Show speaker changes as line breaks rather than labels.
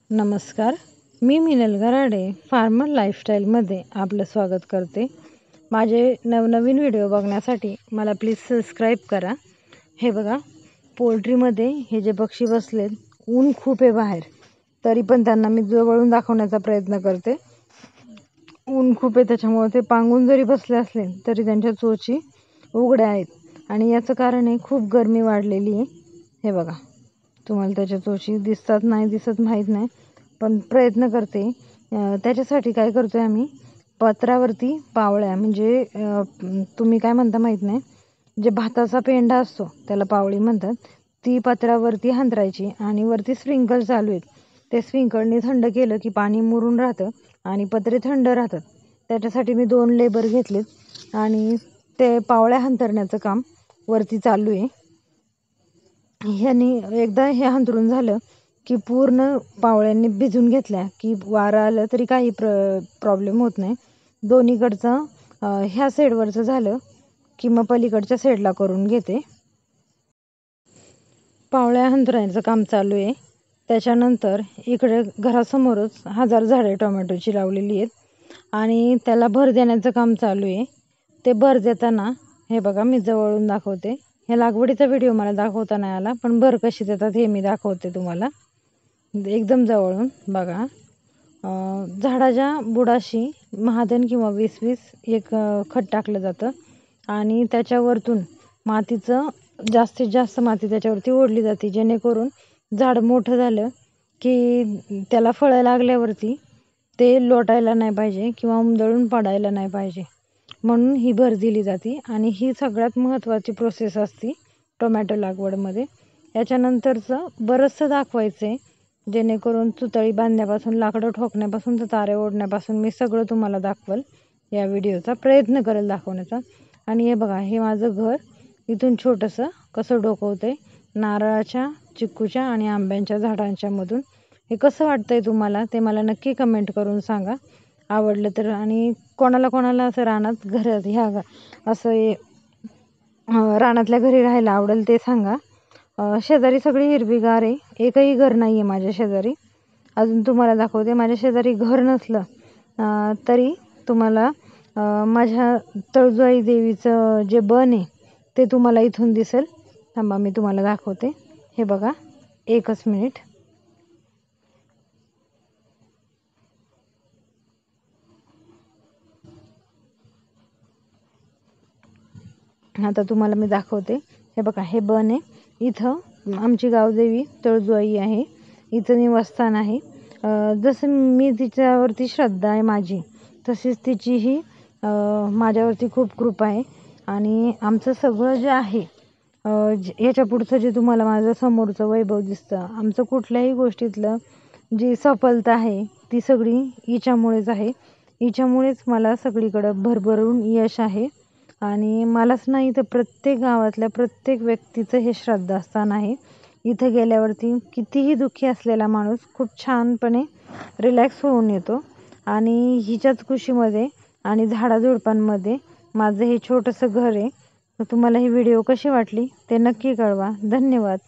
नमस्कार, मी मिनल गराडे फार्मर लाईफस्टाईलमध्ये आपलं स्वागत करते। माझे नवनवीन व्हिडिओ बघण्यासाठी मला प्लीज सबस्क्राईब करा। हे बघा, पोल्ट्रीमध्ये हे जे पक्षी बसलेत, ऊन खूप आहे बाहेर, तरी पण त्यांना मी जवळून दाखवण्याचा प्रयत्न करते। ऊन खूप आहे त्याच्यामुळे ते पांगून जरी बसले असले तरी त्यांच्या चोची उघड्या आहेत आणि याचं कारण आहे खूप गरमी वाढलेली आहे। हे बघा, तुम्हाला त्याच्या चोची दिसतात नाही दिसत माहीत नाही, पण प्रयत्न करते। त्याच्यासाठी काय करतोय आम्ही, पत्रावरती पावळ्या म्हणजे तुम्ही काय म्हणता माहीत नाही, जे भाताचा पेंढा असतो त्याला पावळी म्हणतात, ती पत्रावरती हंतरायची आणि वरती स्प्रिंकल चालू आहेत, ते स्प्रिंकलने थंड केलं की पाणी मुरून राहतं आणि पत्रे थंड राहतात। त्याच्यासाठी मी 2 लेबर घेतलेत आणि ते पावळ्या हंतरण्याचं काम वरती चालू आहे। ह्यानी एकदा हे हंतरून झालं की पूर्ण पावळ्यांनी भिजून घेतल्या की वारं आलं तरी काही प्रॉब्लेम होत नाही। दोन्हीकडचं ह्या साईडवरचं झालं की मग पलीकडच्या साईडला करून घेते। पावळ्या हंतरायचं काम चालू आहे। त्याच्यानंतर इकडे घरासमोरच 1000 झाडे टोमॅटोची लावलेली आहेत आणि त्याला भर देण्याचं काम चालू आहे। ते भर देताना हे बघा, मी जवळून दाखवते। हे लागवडीचा व्हिडिओ मला दाखवता नाही आला, पण भर कशी देतात हे मी दाखवते तुम्हाला एकदम जवळून। बघा, झाडाच्या बुडाशी महाधन किंवा 20-20 एक खत टाकलं जातं आणि त्याच्यावरतून मातीचं जास्तीत जास्त माती त्याच्यावरती ओढली जाते, जेणेकरून झाड मोठं झालं की त्याला फळं लागल्यावरती ते लोटायला नाही पाहिजे किंवा उमदळून पडायला नाही पाहिजे, म्हणून ही भर दिली जाते आणि ही सगळ्यात महत्त्वाची प्रोसेस असते टोमॅटो लागवडमध्ये। याच्यानंतरचं बरंचसं दाखवायचं आहे, जेणेकरून तुतळी बांधण्यापासून लाकडं ठोकण्यापासून तर तारे ओढण्यापासून मी सगळं तुम्हाला दाखवल। या व्हिडिओचा प्रयत्न करेल दाखवण्याचा। आणि हे बघा, हे माझं घर इथून छोटंसं कसं डोकवतंय नारळाच्या, चिक्कूच्या आणि आंब्यांच्या झाडांच्या मधून। हे कसं वाटतंय तुम्हाला ते मला नक्की कमेंट करून सांगा, आवडलं तर। आणि कोणाला असं रानात घरात ह्या असं रानातल्या घरी राहायला आवडेल ते सांगा। शेजारी सगळी हिरवीगार आहे, एकही घर नाही आहे माझ्या शेजारी। अजून तुम्हाला दाखवते, माझ्या शेजारी घर नसलं तरी तुम्हाला माझ्या तळजाई देवीचं जे बन आहे ते तुम्हाला इथून दिसेल। थांबा, मी तुम्हाला दाखवते। हे बघा, एकच मिनिट। आता तुम्हाला मी दाखवते। हे बघा, हे बन आहे, इथं आमची गावदेवी तळजाई आहे, इथं निवासस्थान आहे। जसं मी तिच्यावरती श्रद्धा आहे माझी, तशीच तिचीही माझ्यावरती खूप कृपा आहे। आणि आमचं सगळं जे आहे, याच्या पुढचं जे तुम्हाला माझं समोरचं वैभव दिसतं, आमचं कुठल्याही गोष्टीतलं जी सफलता आहे ती सगळी हिच्यामुळेच आहे। हिच्यामुळेच मला सगळीकडं भरभरून यश आहे आणि मलाच नाही तर प्रत्येक गावातल्या प्रत्येक व्यक्तीचं हे श्रद्धास्थान आहे। इथं गेल्यावरती कितीही दुःखी असलेला माणूस खूप छानपणे रिलॅक्स होऊन येतो आणि हिच्याच खुशीमध्ये आणि झाडाझुडपांमध्ये माझं हे छोटंसं घर आहे। तर तुम्हाला ही व्हिडिओ कशी वाटली ते नक्की कळवा। धन्यवाद।